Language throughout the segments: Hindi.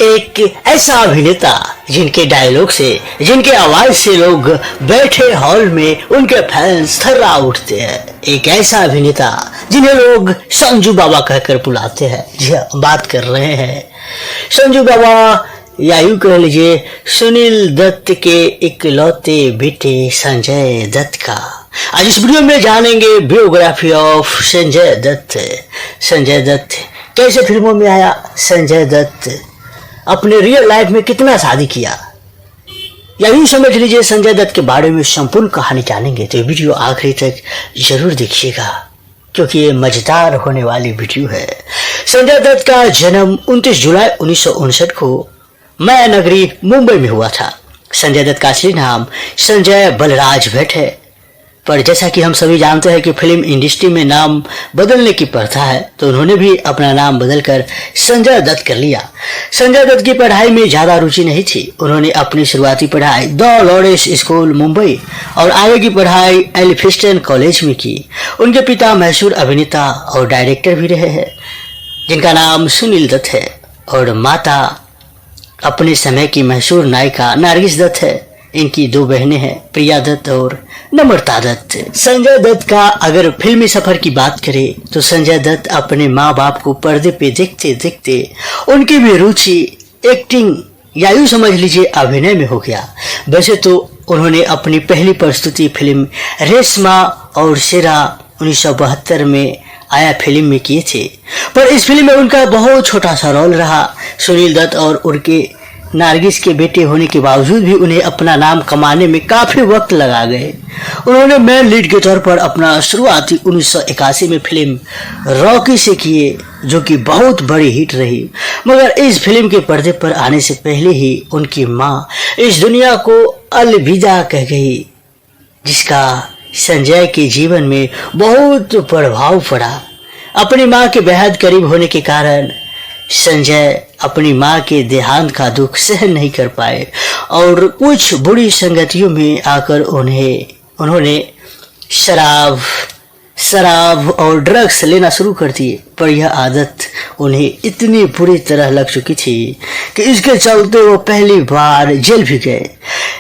एक ऐसा अभिनेता जिनके डायलॉग से, जिनके आवाज से लोग बैठे हॉल में उनके फैंस थर्रा उठते हैं। एक ऐसा अभिनेता जिन्हें लोग संजू बाबा कहकर बुलाते हैं। जी हाँ, बात कर रहे हैं संजू बाबा, या यूं कह लीजिए सुनील दत्त के इकलौते बेटे संजय दत्त का। आज इस वीडियो में जानेंगे बायोग्राफी ऑफ संजय दत्त। संजय दत्त कैसे फिल्मों में आया, संजय दत्त अपने रियल लाइफ में कितना शादी किया, या यूं समझ लीजिए संजय दत्त के बारे में संपूर्ण कहानी जानेंगे। तो ये वीडियो आखिरी तक जरूर देखिएगा क्योंकि ये मजेदार होने वाली वीडियो है। संजय दत्त का जन्म 29 जुलाई 1959 को माया नगरी मुंबई में हुआ था। संजय दत्त का असली नाम संजय बलराज भट्ट है, पर जैसा कि हम सभी जानते हैं कि फिल्म इंडस्ट्री में नाम बदलने की प्रथा है, तो उन्होंने भी अपना नाम बदलकर संजय दत्त कर लिया। संजय दत्त की पढ़ाई में ज्यादा रुचि नहीं थी। उन्होंने अपनी शुरुआती पढ़ाई द लॉरेंस स्कूल मुंबई और आगे की पढ़ाई एल्फिंस्टन कॉलेज में की। उनके पिता मशहूर अभिनेता और डायरेक्टर भी रहे हैं जिनका नाम सुनील दत्त है, और माता अपने समय की मशहूर नायिका नारगिस दत्त है। इनकी दो बहनें हैं, प्रिया दत्त और नम्रता दत्त। संजय दत्त का अगर फिल्मी सफर की बात करें तो संजय दत्त अपने माँ बाप को पर्दे पे देखते देखते उनकी भी रुचि एक्टिंग या यूं समझ लीजिए अभिनय में हो गया। वैसे तो उन्होंने अपनी पहली प्रस्तुति फिल्म रेशमा और शेरा 1972 में आया फिल्म में किए थे, पर इस फिल्म में उनका बहुत छोटा सा रोल रहा। सुनील दत्त और उनके नारगिस के बेटे होने के बावजूद भी उन्हें अपना नाम कमाने में काफी वक्त लगा गए। उन्होंने मेन लीड के तौर पर अपना शुरुआती 1981 में फिल्म रॉकी से किए, जो कि बहुत बड़ी हिट रही। मगर इस फिल्म के पर्दे पर आने से पहले ही उनकी मां इस दुनिया को अलविदा कह गई, जिसका संजय के जीवन में बहुत प्रभाव पड़ा। अपनी मां के बेहद करीब होने के कारण संजय अपनी मां के देहांत का दुख सहन नहीं कर पाए और कुछ बुरी संगतियों में आकर उन्होंने शराब और ड्रग्स लेना शुरू कर दिए। पर यह आदत उन्हें इतनी बुरी तरह लग चुकी थी कि इसके चलते वो पहली बार जेल भी गए।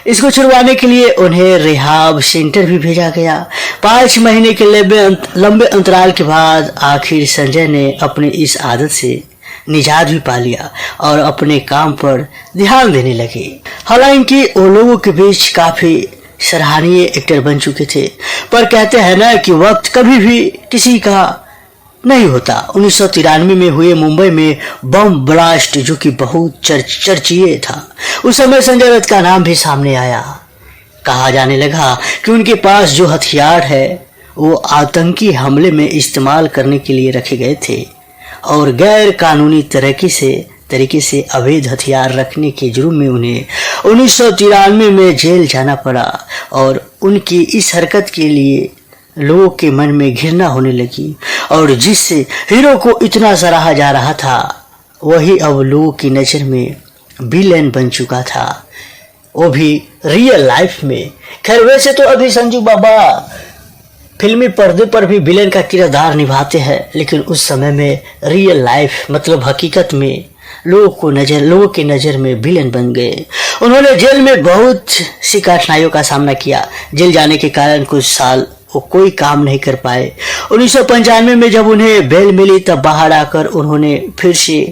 इसको छुड़वाने के लिए उन्हें रिहाब सेंटर भी भेजा गया। 5 महीने के लंबे अंतराल के बाद आखिर संजय ने अपनी इस आदत से निजात भी पा लिया और अपने काम पर ध्यान देने लगे। हालांकि वो लोगों के बीच काफी सराहनीय एक्टर बन चुके थे, पर कहते हैं ना कि वक्त कभी भी किसी का नहीं होता। 1993 में हुए मुंबई में बम ब्लास्ट, जो कि बहुत चर्चित था, उस समय संजय दत्त का नाम भी सामने आया। कहा जाने लगा कि उनके पास जो हथियार है वो आतंकी हमले में इस्तेमाल करने के लिए रखे गए थे और गैर कानूनी तरीके से अवैध हथियार रखने के जुर्म में उन्हें 1993 में जेल जाना पड़ा। और उनकी इस हरकत के लिए लोगों के मन में घृणा होने लगी, और जिससे हीरो को इतना सराहा जा रहा था वही अब लोगों की नज़र में विलेन बन चुका था, वो भी रियल लाइफ में। खैर, वैसे तो अभी संजू बाबा फिल्मी पर्दे पर भी विलेन का किरदार निभाते हैं, लेकिन उस समय में रियल लाइफ मतलब हकीकत में लोगों के नज़र में विलेन बन गए। उन्होंने जेल में बहुत सी कठिनाइयों का सामना किया। जेल जाने के कारण कुछ साल वो कोई काम नहीं कर पाए। 1995 में जब उन्हें बेल मिली तब बाहर आकर उन्होंने फिर से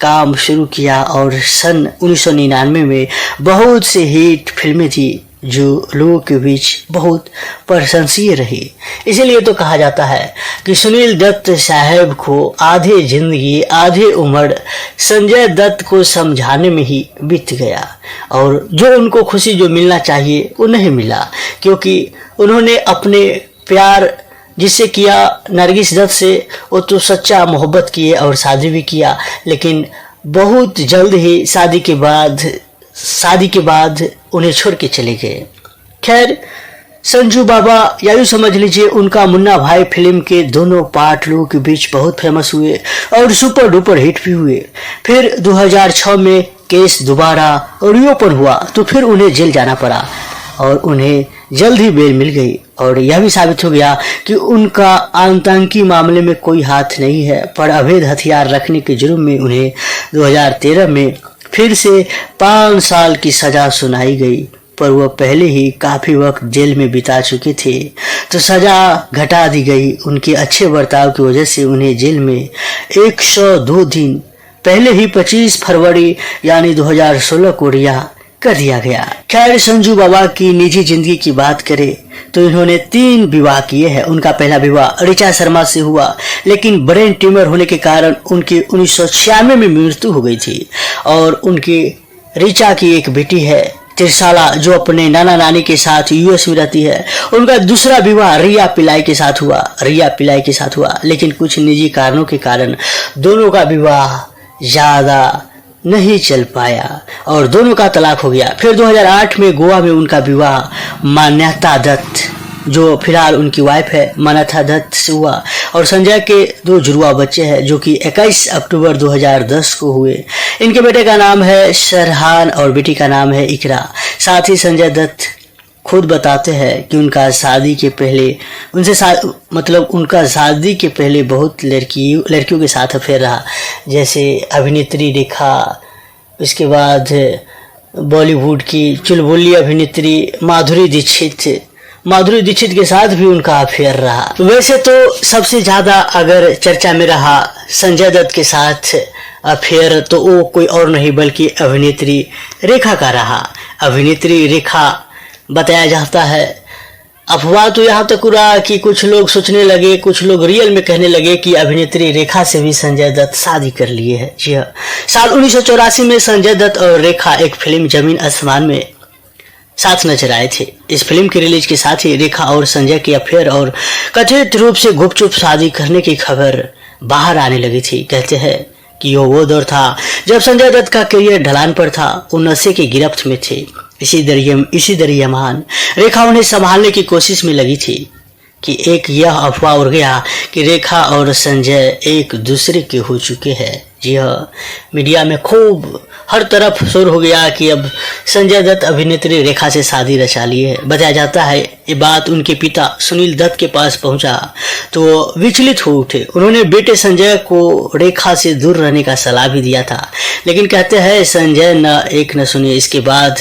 काम शुरू किया और सन 1999 में बहुत से हिट फिल्में थी जो लोगों के बीच बहुत प्रशंसीय रही। इसीलिए तो कहा जाता है कि सुनील दत्त साहब को आधे जिंदगी आधे उम्र संजय दत्त को समझाने में ही बीत गया, और जो उनको खुशी जो मिलना चाहिए वो नहीं मिला, क्योंकि उन्होंने अपने प्यार जिससे किया नारगिस दत्त से, वो तो सच्चा मोहब्बत किए और शादी भी किया, लेकिन बहुत जल्द ही शादी के बाद उन्हें छोड़ के चले गए। खैर, संजू बाबा या यूं समझ लीजिए उनका मुन्ना भाई फिल्म के दोनों पार्ट लोगों के बीच बहुत फेमस हुए और सुपर डुपर हिट भी हुए। फिर 2006 में केस दोबारा रीओपन हुआ तो फिर उन्हें जेल जाना पड़ा और उन्हें जल्द ही बेल मिल गई, और यह भी साबित हो गया कि उनका आतंकी मामले में कोई हाथ नहीं है। पर अवैध हथियार रखने के जुर्म में उन्हें 2013 में फिर से 5 साल की सजा सुनाई गई, पर वह पहले ही काफी वक्त जेल में बिता चुके थे, तो सजा घटा दी गई। उनके अच्छे बर्ताव की वजह से उन्हें जेल में 102 दिन पहले ही 25 फरवरी यानी 2016 को रिहा कर दिया गया। खैर, संजू बाबा की निजी जिंदगी की बात करें तो इन्होंने 3 विवाह किए हैं। उनका पहला विवाह ऋचा शर्मा से हुआ, लेकिन ब्रेन ट्यूमर होने के कारण उनकी 1996 में मृत्यु हो गई थी। और उनकी ऋचा की एक बेटी है त्रिशाला, जो अपने नाना नानी के साथ यूएस में रहती है। उनका दूसरा विवाह रिया पिल्लाई के साथ हुआ, लेकिन कुछ निजी कारणों के कारण दोनों का विवाह ज्यादा नहीं चल पाया और दोनों का तलाक हो गया। फिर 2008 में गोवा में उनका विवाह मान्यता दत्त, जो फिलहाल उनकी वाइफ है, मान्यता दत्त से हुआ। और संजय के 2 जुड़वा बच्चे हैं, जो कि 21 अक्टूबर 2010 को हुए। इनके बेटे का नाम है सरहान और बेटी का नाम है इकरा। साथ ही संजय दत्त खुद बताते हैं कि उनका शादी के पहले बहुत लड़कियों के साथ अफेयर रहा, जैसे अभिनेत्री रेखा, उसके बाद बॉलीवुड की चुलबुली अभिनेत्री माधुरी दीक्षित के साथ भी उनका अफेयर रहा। वैसे तो सबसे ज्यादा अगर चर्चा में रहा संजय दत्त के साथ अफेयर, तो वो कोई और नहीं बल्कि अभिनेत्री रेखा का रहा। अभिनेत्री रेखा बताया जाता है, अफवाह तो यहाँ तक उड़ा कि कुछ लोग सोचने लगे, कुछ लोग रियल में कहने लगे कि अभिनेत्री रेखा से भी संजय दत्त शादी कर लिए है। जी हाँ, साल 1984 में संजय दत्त और रेखा एक फिल्म जमीन आसमान में साथ नजर आए थे। इस फिल्म के रिलीज के साथ ही रेखा और संजय के अफेयर और कथित रूप से गुपचुप शादी करने की खबर बाहर आने लगी थी। कहते हैं कि वो दौर था जब संजय दत्त का करियर ढलान पर था, वो नशे की गिरफ्त में थे। इसी दरमियान रेखा उन्हें संभालने की कोशिश में लगी थी कि एक यह अफवाह उड़ गया कि रेखा और संजय एक दूसरे के हो चुके हैं। जी हाँ, मीडिया में खूब हर तरफ शोर हो गया कि अब संजय दत्त अभिनेत्री रेखा से शादी रचा लिए है। बताया जाता है ये बात उनके पिता सुनील दत्त के पास पहुंचा तो विचलित हो उठे। उन्होंने बेटे संजय को रेखा से दूर रहने का सलाह भी दिया था, लेकिन कहते हैं संजय न सुने। इसके बाद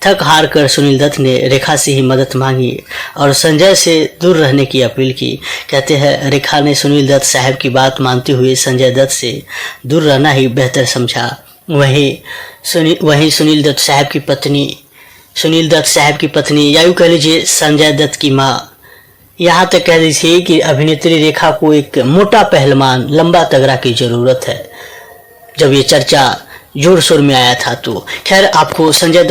थक हार कर सुनील दत्त ने रेखा से ही मदद मांगी और संजय से दूर रहने की अपील की। कहते हैं रेखा ने सुनील दत्त साहब की बात मानते हुए संजय दत्त से दूर रहना ही बेहतर समझा। वहीं सुनील दत्त साहब की पत्नी या यूं कह लीजिए संजय दत्त की माँ यहाँ तक कह रही थी कि अभिनेत्री रेखा को एक मोटा पहलवान, लंबा तगड़ा की जरूरत है। जब ये चर्चा जोर शोर में आया था तो खैर, आपको संजय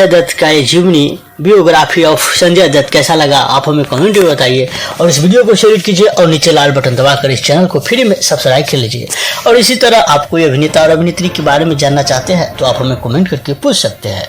दत्त का ये जीवनी बियोग्राफी ऑफ संजय दत्त कैसा लगा आप हमें कमेंट में बताइए। और इस वीडियो को शेयर कीजिए और नीचे लाल बटन दबाकर इस चैनल को फ्री में सब्सक्राइब कर लीजिए। और इसी तरह आप कोई अभिनेता और अभिनेत्री के बारे में जानना चाहते हैं तो आप हमें कमेंट करके पूछ सकते हैं।